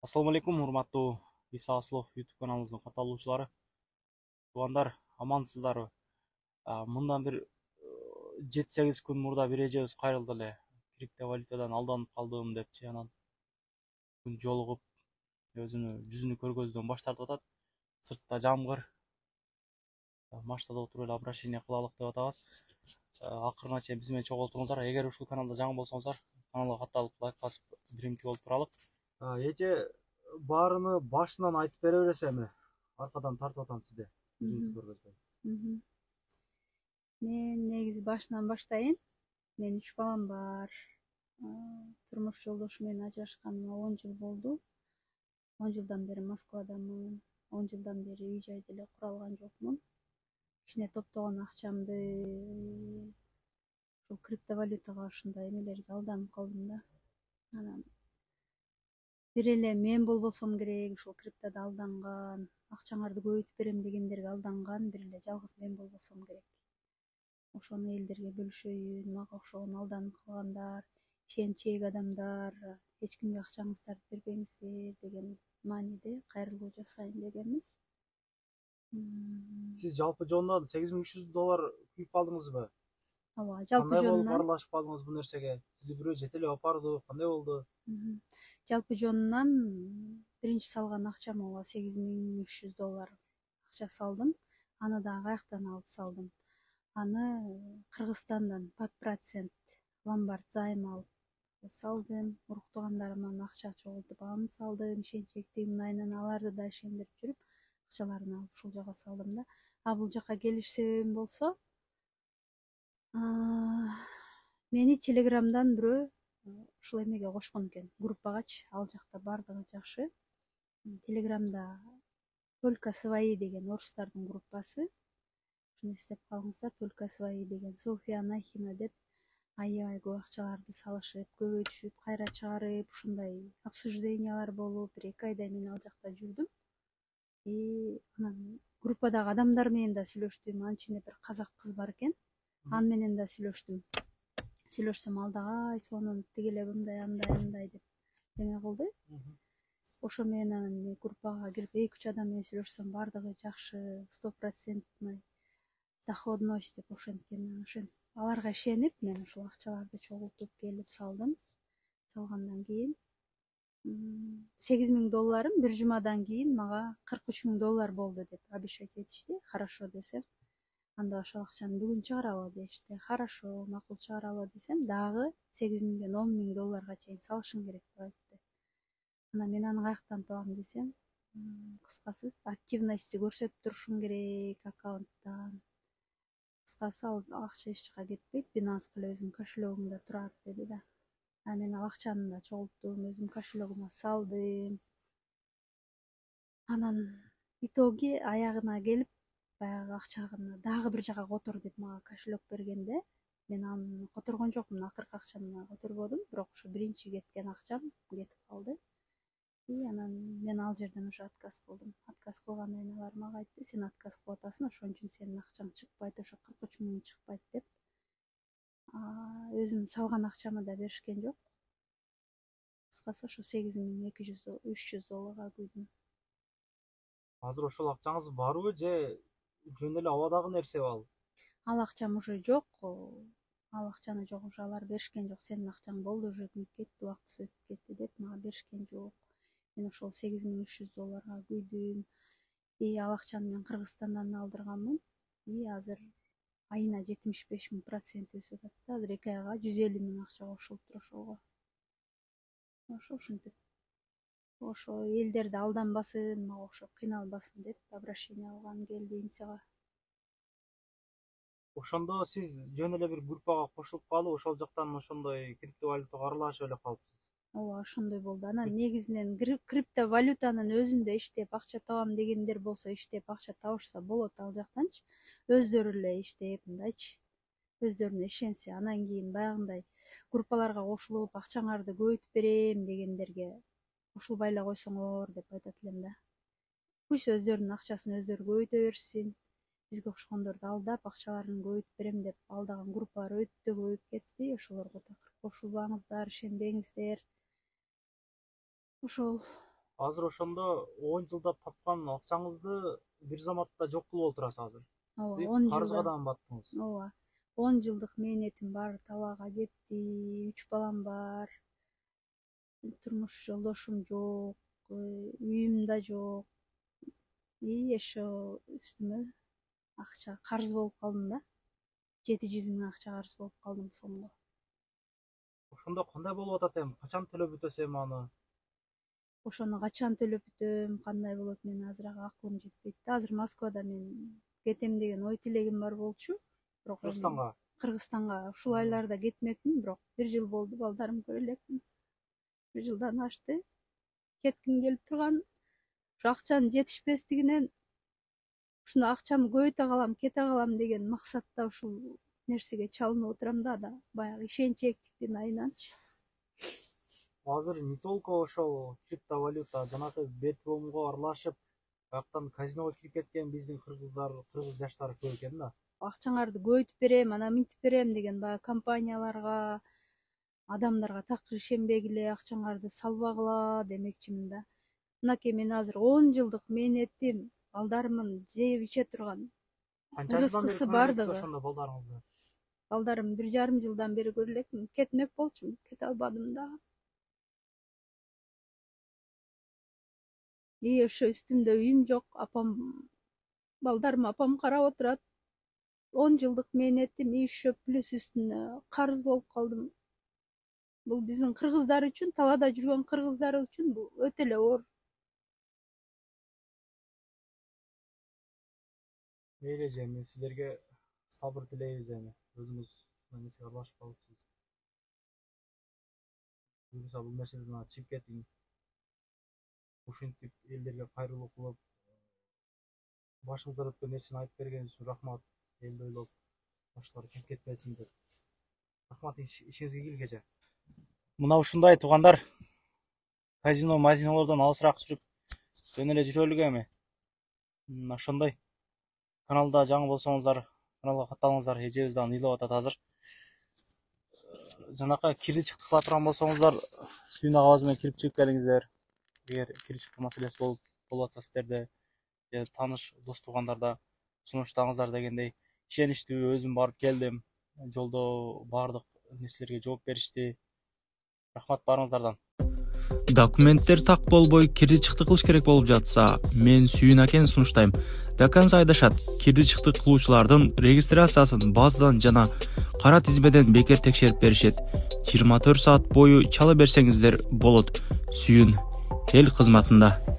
Assalamu alaikum, урматтуу Иса Аслов YouTube каналыбыздын катталуучулары. Туугандар, амансыздарбы? Мындан бир 7-8 күн мурда бир эжебиз кайрылды эле. Криптовалютадан алданып калдым депчи, анан күн жолугуп жүзүнү көргөздөн баш тартып атат. Сыртта жамгыр, машинада отуруп эле обращение кылалык деп атабыз. Акырына чейин биз менен чогултуңуздар. Эгер ушул каналда жаңы болсоңуздар, каналга катталып лайк басып биримки болуп туралык. Эже баарыны башынан айтып бере бересеми? Аркадан тартып атам сизде. Жүзүңүз көргөзбөй. Мен негизи башынан баштайын. Менин 3 балам бар. Турмуш жолдошу менен ажырашканыма 10 жыл болду. 10 жылдан бери Москвадамын. 10 жылдан бери үй жай деле кура алган жокмун. Кичине топтогон акчамды ушул криптовалютага ушундай эмелерге алданып калдым да. Анан бир эле мен болбосом керек, ушул криптода алданган, акчаңарды көбөйтүп берем дегендерге алданган бир эле жалгыз мен болбосом керек. Ошону элдерге бөлүшөйүн, мага окшогон алданып калгандар, ишенчээк адамдар, эч кимге акчаңыздарды бербеңиздер деген мааниде кайрылуу жасайын дегенмин. Сиз жалпы жонунан $8300 күйүп калдыңызбы? Ооба, жалпы Кандай болуп жонунан аралашып калдыңыз бул нерсеге? Сизди бирөө жетелеп апарды, кандай болду? жалпы жонунан биринчи салган акчам ооба $8300 акча салдым. Аны да каяктан алып салдым? Аны Кыргызстандан под процент ломбард займ алып салдым. Уруктугандарымдан акча чогултуп аны салдым. Ишенчектигимдин айынан аларды да ишендирип жүрүп, акчаларын алып ушул жака салдым да. Бул жака келиш себебим болсо, мени Телеграмдан бирөө ушул эмеге кошкон экен, группагачы. Ал жакта бардыгы жакшы. Телеграмда только свои деген орустардын группасы. Ушуну эстеп калыңыздар, только свои деген. Софья Анахина деп аябай көп акчаларды салышып, көбөйтүшүп, кайра чыгарып, ушундай обсуждениялар болуп, 1-2 айдай мен ал жакта жүрдүм. Анан группадагы адамдар менен да сүйлөштүм. Анын ичинде бир казак кыз бар экен. Аны менен да сүйлөштүм. Сүйлөшсөм ал дагы сонун тигиле мындай деп эме кылды. Ошо менен анан группага кирип 2-3 адам менен сүйлөшсөм бардыгы жакшы, 100% доходность деп ошенткен. Аларга ишенип мен ушул акчаларды чогултуп келип салдым. Салгандан кийин $8000 бир жумадан кийин мага $43000 болду деп обещать этишти. Хорошо десем, анда ошол акчаны бүгүн чыгаралы дешти. Хорошо, макул чыгаралы десем, дагы $8000ден $10000 чейин салышың керек деп айтты. Анан мен аны каяктан табам десем, кыскасы активности көрсөтүп турушуң керек аккаунттан. Кыскасы ал акча эч жака кетпейт, Binance эле өзүнүн кошелегиңде турат деди да. Мен ал акчаны да чогулттум, өзүмдүн кошелегиме салдым. Анан итоги аягына келип, баягы акчаны дагы бир жака котор деп мага кошелек бергенде, мен аны которгон жокмун, акыркы акчаны которбодум, бирок ушу биринчи кеткен акчам кетип калды. Анан мен ал жерден уже отказ кылдым. Отказ кылгандан кийин алар мага айтты, сен отказ кылып атасың, ошон үчүн сенин акчаң чыкпайт, ошо 43 000 чыкпайт деп. Өзүм салган акчамы да беришкен жок. Кыскасы ошо $8200-300 күйдүм. Азыр ошол акчаңыз барбы же жөн эле абадагы нерсе ал? Ал акчам уже жок. Ал акчаны жок, уже алар беришкен жок. Сенин акчаң болду, уже күйүп кетти, убактысы өтүп кетти деп мага беришкен жок. Мен ошол $8300 күйдүм. Ал акчаны мен Кыргызстандан алдырганмын. Азыр айына 75% өсүп атат. Азыр 2 айга 150 000 акча кошулуптур ошого. Ошентип ошо элдерди алданбасын, мага окшоп кыйналбасын деп обращение алган келди МЦга. Ошондо сиз жөн эле бир группага кошулуп калып, ошол жактан ошондой криптовалютага аралашып эле калыпсыз. Ооба, ошондой болду. Анан негизинен криптовалютанын өзүндө иштеп акча табам дегендер болсо, иштеп акча табышса болот ал жактанчы. Өздөрү эле иштеп, мындайчы, өздөрүнө ишенсе, анан кийин баягындай группаларга кошулуп, акчаңарды көбөйтүп берем дегендерге кошулбай эле койсоңор деп айтат элем да. Пусть өздөрүнүн акчасын өздөрү көбөйтө берсин. Бизге окшогондорду алдап, акчаларын көбөйтүп берем деп алдаган группалар өтө көбөйүп кетти. Ошолорго такыр кошулбаңыздар, ишенбеңиздер. Ошол Азыр ошондо 10 жылдап тапкан акчаңызды бир заматта жок кылып отурасыз азыр. ооба Дейт, 10 карызга жылда дагы баттыңыз. ооба 10 жылдык мээнетим баары талаага кетти, 3 балам бар, турмуш жолдошум жок, үйүм да жок, и ошо үстүмө акча карыз болуп калдым да, 700 миң акча карыз болуп калдым сомго. Ошондо кандай болуп атат эми? Качан төлөп бүтөсүз эми аны? Ошону качан төлөп бүтөм, кандай болот, мен азыраак акылым жетпейт да. Азыр Москвада мен кетем деген ой тилегим бар болчу. Бирок Кыргызстанга? Кыргызстанга ушул айларда кетмекмин, бирок 1 жыл болду, балдарым көрө элекмин. 1 жылдан ашты. Кетким келип турган. Ушу акчанын жетишпестигинен ушуну акчамы көбөйтө калам, кете калам деген максатта ушул нерсеге чалынып отурам да, баягы ишенч эктиктин айынанчы. Азыр не только ошол криптовалюта, жанагы бетбомго аралашып, бияктан казиного кирип кеткен биздин кыргыздар, кыргыз жаштары көп экен да. Акчаңарды көбөйтүп берем, анан минтип берем деген баягы компанияларга, адамдарга такыр ишенбегиле, акчаңарды салбагыла демекчимин да. Мынакей мен азыр 10 жылдык мээнетим, балдарымын жеп иче турган Канча жылдан бери рызкысы көрө бардыгы. элексиз ошондо балдарыңызды? Балдарым 1,5 жылдан бери көрө элекмин. Кетмек болчумун, кете албадым да. И ошо үстүмдө үйүм жок, балдарым апам карап отурат. 10 жылдык мээнетим үй плюс үстүнө карыз болуп калдым. Бул биздин кыргыздар үчүн, талаада жүргөн кыргыздар үчүн бул өтө эле оор. Мейли эже, эми сиздерге сабыр тилейбиз эми. Өзүңүз ушундай нерсеге аралашып калыпсыз. Буюрса бул нерседен чыгып кетиң. Ушинтип элдерге кайрылуу кылып, башыңыздан өткөн нерсени айтып бергениңиз үчүн рахмат. Элди ойлоп, башкалар кирип кетпесин деп. Рахмат, ишиңизге ийгилик эже. Мына ушундай туугандар, казинолордон алысыраак жүрүп, жөн эле жүрөлүк эми. Ошондой. Каналда жаңы болсоңуздар, каналга катталыңыздар. Эжебиз дагы ыйлап атат азыр. Жанакы кирди чыкты кыла турган болсоңуздар, сүйүн агабыз менен кирип чыгып келиңиздер. Эгер кирди чыкты маселеси болуп атса сиздерде, же тааныш дос туугандарда сунуштаңыздар дегендей. Ишеничтүү, өзүм барып келдим. Жолдо баардык нерселерге жооп беришти. Рахмат баарыңыздардан. Документтер так болбой кирди чыкты кылыш керек болуп жатса, мен Сүйүн акени сунуштайм. До конца айдашат. Кирди чыкты кылуучулардын регистрациясын базадан жана кара тизмеден бекер текшерип беришет. 24 саат бою чала берсеңиздер болот. Сүйүн эл кызматында.